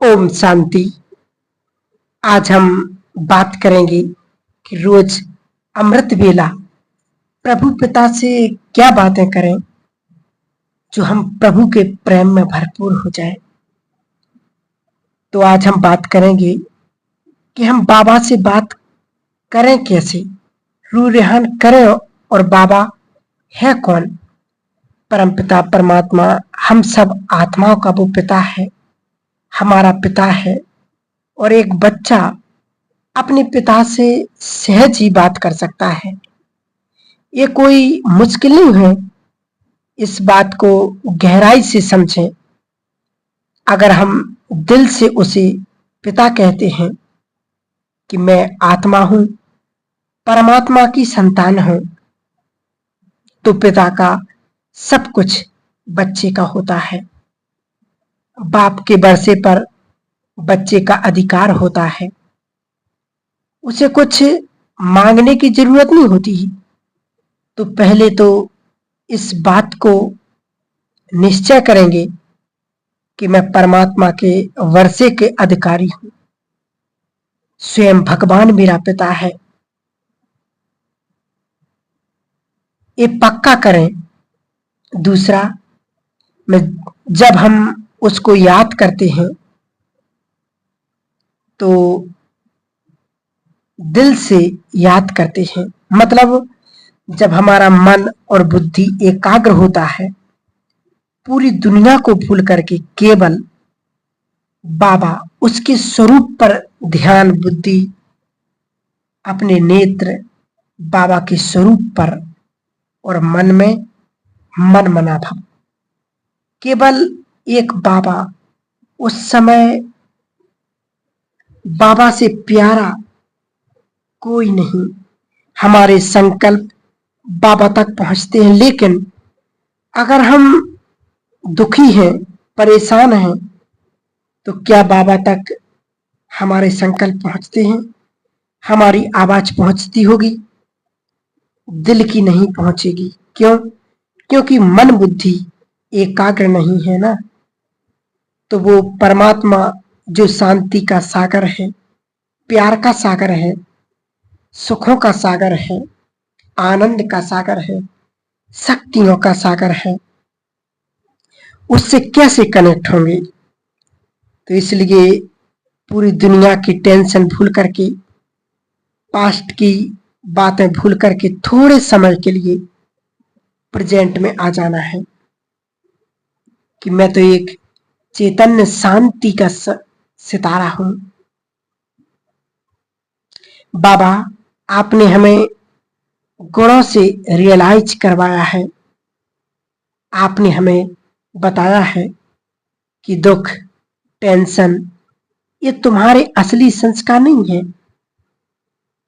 ओम शांति। आज हम बात करेंगे कि रोज अमृत वेला प्रभु पिता से क्या बातें करें जो हम प्रभु के प्रेम में भरपूर हो जाए। तो आज हम बात करेंगे कि हम बाबा से बात करें कैसे, रू रेहान करें। और बाबा है कौन? परमपिता परमात्मा हम सब आत्माओं का वो पिता है, हमारा पिता है। और एक बच्चा अपने पिता से सहज ही बात कर सकता है। ये कोई मुश्किल नहीं है। इस बात को गहराई से समझें। अगर हम दिल से उसे पिता कहते हैं कि मैं आत्मा हूं, परमात्मा की संतान हूं, तो पिता का सब कुछ बच्चे का होता है। बाप के वर्षे पर बच्चे का अधिकार होता है। उसे कुछ मांगने की जरूरत नहीं होती। तो पहले तो इस बात को निश्चय करेंगे कि मैं परमात्मा के वर्षे के अधिकारी हूं। स्वयं भगवान मेरा पिता है। ये पक्का करें। दूसरा, मैं जब हम उसको याद करते हैं तो दिल से याद करते हैं। मतलब जब हमारा मन और बुद्धि एकाग्र होता है, पूरी दुनिया को भूल करके केवल बाबा, उसके स्वरूप पर ध्यान, बुद्धि, अपने नेत्र बाबा के स्वरूप पर और मन में मन मना भाव, केवल एक बाबा। उस समय बाबा से प्यारा कोई नहीं। हमारे संकल्प बाबा तक पहुंचते हैं, लेकिन अगर हम दुखी हैं, परेशान हैं, तो क्या बाबा तक हमारे संकल्प पहुंचते हैं? हमारी आवाज पहुंचती होगी? दिल की नहीं पहुंचेगी। क्यों? क्योंकि मन बुद्धि एकाग्र नहीं है ना। तो वो परमात्मा जो शांति का सागर है, प्यार का सागर है, सुखों का सागर है, आनंद का सागर है, शक्तियों का सागर है, उससे कैसे कनेक्ट होंगे? तो इसलिए पूरी दुनिया की टेंशन भूल करके, पास्ट की बातें भूल करके थोड़े समय के लिए प्रेजेंट में आ जाना है कि मैं तो एक चैतन्य शांति का सितारा हूं। बाबा, आपने हमें गुणों से रियलाइज करवाया है। आपने हमें बताया है कि दुख, टेंशन ये तुम्हारे असली संस्कार नहीं है।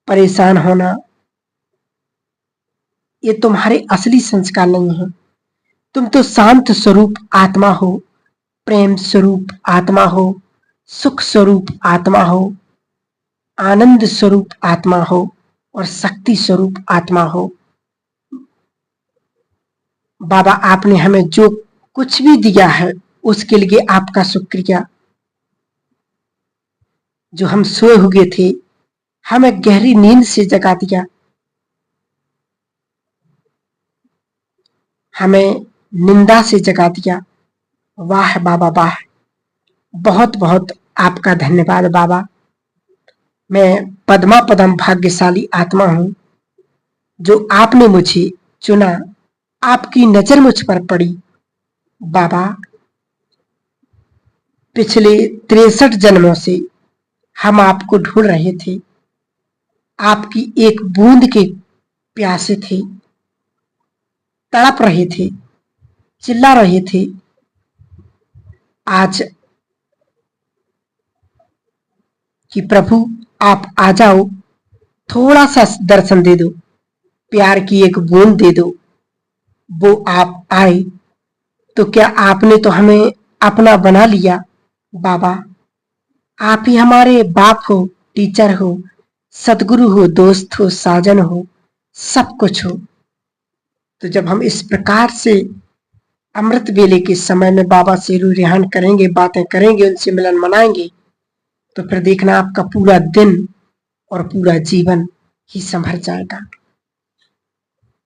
परेशान होना ये तुम्हारे असली संस्कार नहीं है। तुम तो शांत स्वरूप आत्मा हो, प्रेम स्वरूप आत्मा हो, सुख स्वरूप आत्मा हो, आनंद स्वरूप आत्मा हो और शक्ति स्वरूप आत्मा हो। बाबा, आपने हमें जो कुछ भी दिया है उसके लिए आपका शुक्रिया। जो हम सोए हुए थे, हमें गहरी नींद से जगा दिया। हमें निंदा से जगा दिया। वाह बाबा वाह, बहुत बहुत आपका धन्यवाद बाबा। मैं पद्मा पदम भाग्यशाली आत्मा हूं जो आपने मुझे चुना। आपकी नजर मुझ पर पड़ी बाबा। पिछले 63 जन्मों से हम आपको ढूंढ रहे थे। आपकी एक बूंद के प्यासे थे, तड़प रहे थे, चिल्ला रहे थे। आज कि प्रभु आप आ जाओ, थोड़ा सा दर्शन दे दो, प्यार की एक बूंद दे दो। वो आप आए तो क्या आपने तो हमें अपना बना लिया बाबा। आप ही हमारे बाप हो, टीचर हो, सदगुरु हो, दोस्त हो, साजन हो, सब कुछ हो। तो जब हम इस प्रकार से अमृत वेले के समय में बाबा से रूह रेहान करेंगे, बातें करेंगे, उनसे मिलन मनाएंगे, तो फिर देखना आपका पूरा दिन और पूरा जीवन ही संभर जाएगा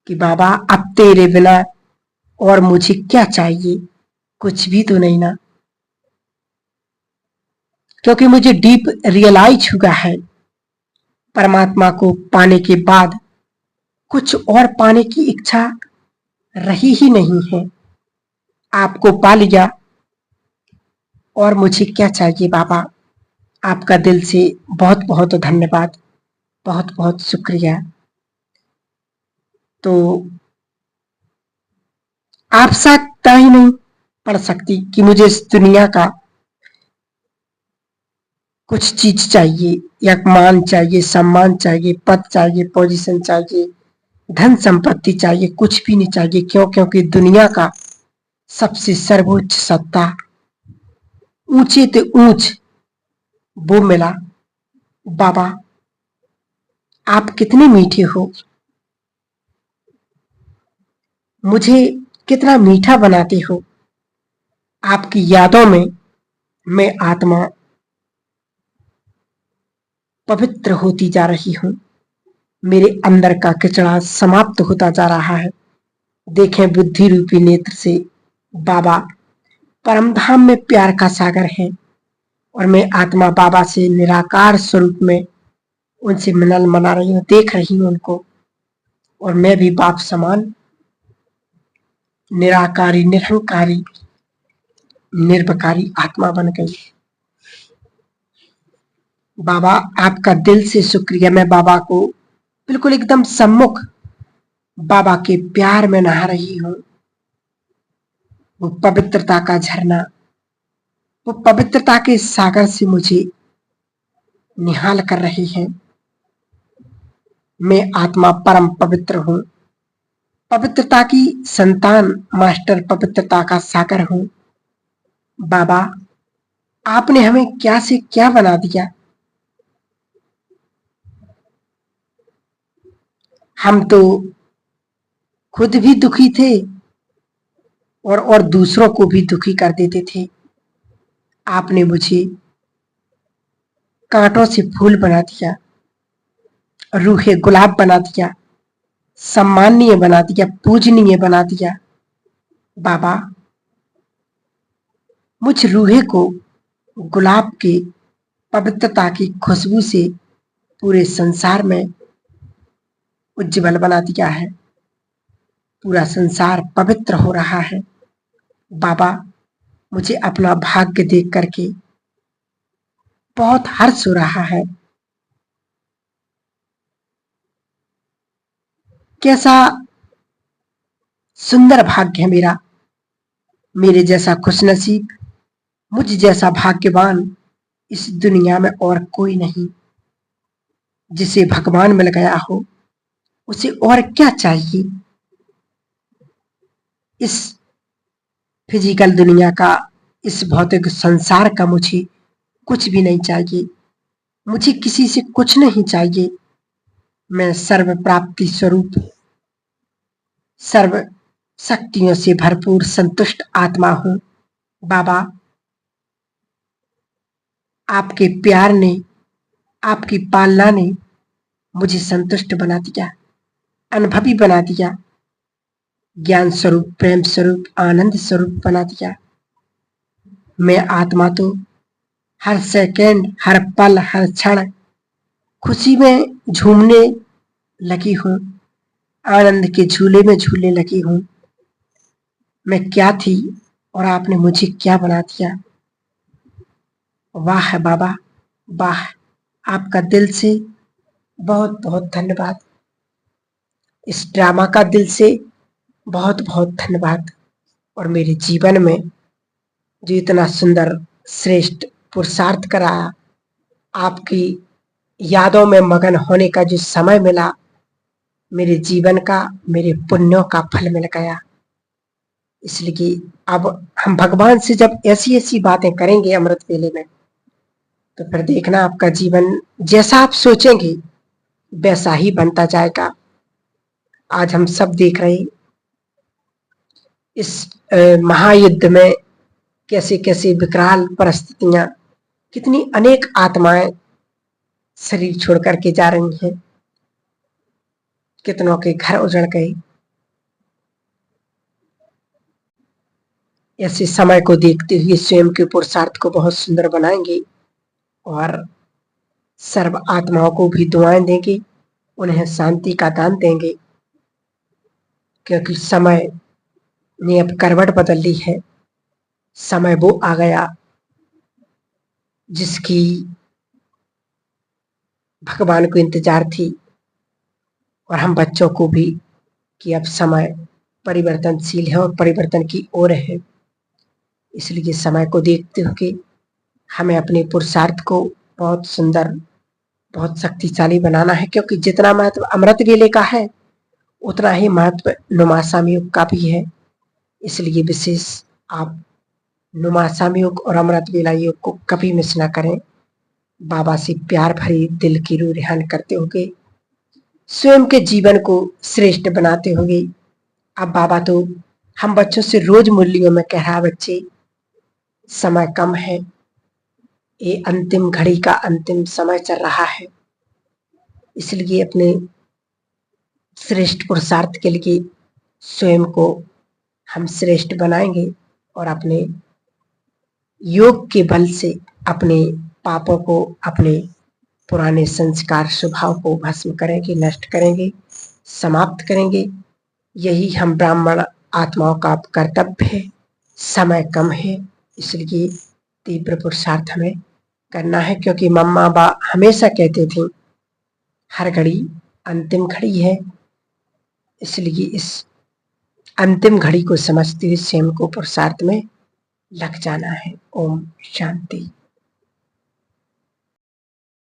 कि बाबा अब तेरे बिना और मुझे क्या चाहिए, कुछ भी तो नहीं ना। क्योंकि मुझे डीप रियलाइज हुआ है परमात्मा को पाने के बाद कुछ और पाने की इच्छा रही ही नहीं है। आपको पा लिया और मुझे क्या चाहिए बाबा। आपका दिल से बहुत बहुत धन्यवाद, बहुत बहुत शुक्रिया। तो आप सकता ही नहीं पढ़ सकती कि मुझे इस दुनिया का कुछ चीज चाहिए, या मान चाहिए, सम्मान चाहिए, पद चाहिए, पोजीशन चाहिए, धन संपत्ति चाहिए, कुछ भी नहीं चाहिए। क्यों? क्योंकि दुनिया का सबसे सर्वोच्च सत्ता, ऊंचे ते ऊंच, वो मिला। बाबा आप कितने मीठे हो, मुझे कितना मीठा बनाते हो। आपकी यादों में मैं आत्मा पवित्र होती जा रही हूँ। मेरे अंदर का कचरा समाप्त होता जा रहा है। देखें बुद्धि रूपी नेत्र से बाबा परमधाम में प्यार का सागर है, और मैं आत्मा बाबा से निराकार स्वरूप में उनसे मिलन मना रही हूँ, देख रही हूँ उनको। और मैं भी बाप समान निराकारी, निरहंकारी, निर्विकारी आत्मा बन गई। बाबा आपका दिल से शुक्रिया। मैं बाबा को बिल्कुल एकदम सम्मुख बाबा के प्यार में नहा रही हूँ। वो पवित्रता का झरना, वो पवित्रता के सागर से मुझे निहाल कर रही है। मैं आत्मा परम पवित्र हूँ, पवित्रता की संतान, मास्टर पवित्रता का सागर हूँ। बाबा आपने हमें क्या से क्या बना दिया। हम तो खुद भी दुखी थे और दूसरों को भी दुखी कर देते थे। आपने मुझे कांटों से फूल बना दिया, रूहे गुलाब बना दिया, सम्माननीय बना दिया, पूजनीय बना दिया। बाबा मुझ रूहे को गुलाब के पवित्रता की खुशबू से पूरे संसार में उज्जवल बना दिया है। पूरा संसार पवित्र हो रहा है। बाबा मुझे अपना भाग्य देख करके बहुत हर्ष हो रहा है। कैसा सुंदर भाग्य है मेरा, मेरे जैसा खुशनसीब, मुझ जैसा भाग्यवान इस दुनिया में और कोई नहीं। जिसे भगवान मिल गया हो उसे और क्या चाहिए। इस फिजिकल दुनिया का, इस भौतिक संसार का मुझे कुछ भी नहीं चाहिए। मुझे किसी से कुछ नहीं चाहिए। मैं सर्व प्राप्ति स्वरूप, सर्व शक्तियों से भरपूर संतुष्ट आत्मा हूँ। बाबा आपके प्यार ने, आपकी पालना ने मुझे संतुष्ट बना दिया, अनुभवी बना दिया, ज्ञान स्वरूप, प्रेम स्वरूप, आनंद स्वरूप बना दिया। मैं आत्मा तो हर सेकंड, हर पल, हर क्षण खुशी में झूमने लगी हूँ, आनंद के झूले में झूलने लगी हूँ। मैं क्या थी और आपने मुझे क्या बना दिया। वाह बाबा वाह, आपका दिल से बहुत बहुत धन्यवाद। इस ड्रामा का दिल से बहुत बहुत धन्यवाद। और मेरे जीवन में जो इतना सुंदर श्रेष्ठ पुरुषार्थ कराया, आपकी यादों में मगन होने का जो समय मिला, मेरे जीवन का, मेरे पुण्यों का फल मिल गया। इसलिए अब हम भगवान से जब ऐसी ऐसी बातें करेंगे अमृत वेले में, तो फिर देखना आपका जीवन जैसा आप सोचेंगे वैसा ही बनता जाएगा। आज हम सब देख रहे इस महायुद्ध में कैसे कैसे विकराल परिस्थितियां, कितनी अनेक आत्माएं शरीर छोड़ करके जा रही हैं, कितनों के घर उजड़ गए। ऐसे समय को देखते हुए स्वयं के पुरुषार्थ को बहुत सुंदर बनाएंगे और सर्व आत्माओं को भी दुआएं देंगे, उन्हें शांति का दान देंगे, क्योंकि समय ने अब करवट बदल ली है। समय वो आ गया जिसकी भगवान को इंतजार थी, और हम बच्चों को भी, कि अब समय परिवर्तनशील है और परिवर्तन की ओर है। इसलिए समय को देखते हुए हमें अपने पुरुषार्थ को बहुत सुंदर, बहुत शक्तिशाली बनाना है, क्योंकि जितना महत्व अमृत वेले का है उतना ही महत्व नुमासाम युग का भी है। इसलिए विशेष आप नुमासाम युग और अमृत वेला युग को कभी मिस ना करें। बाबा से प्यार भरी दिल की रूह रिहान करते हुए, स्वयं के जीवन को श्रेष्ठ बनाते हुए। अब बाबा तो हम बच्चों से रोज मुरलियों में कह रहा, बच्चे समय कम है, ये अंतिम घड़ी का अंतिम समय चल रहा है, इसलिए अपने श्रेष्ठ पुरुषार्थ के लिए स्वयं को हम श्रेष्ठ बनाएंगे और अपने योग के बल से अपने पापों को, अपने पुराने संस्कार स्वभाव को भस्म करेंगे, नष्ट करेंगे, समाप्त करेंगे। यही हम ब्राह्मण आत्माओं का कर्तव्य है। समय कम है, इसलिए तीव्र पुरुषार्थ हमें करना है, क्योंकि मम्मा बा हमेशा कहते थे हर घड़ी अंतिम घड़ी है। इसलिए इस अंतिम घड़ी को समझते हुए स्वयं को पुरुषार्थ में लग जाना है। ओम शांति।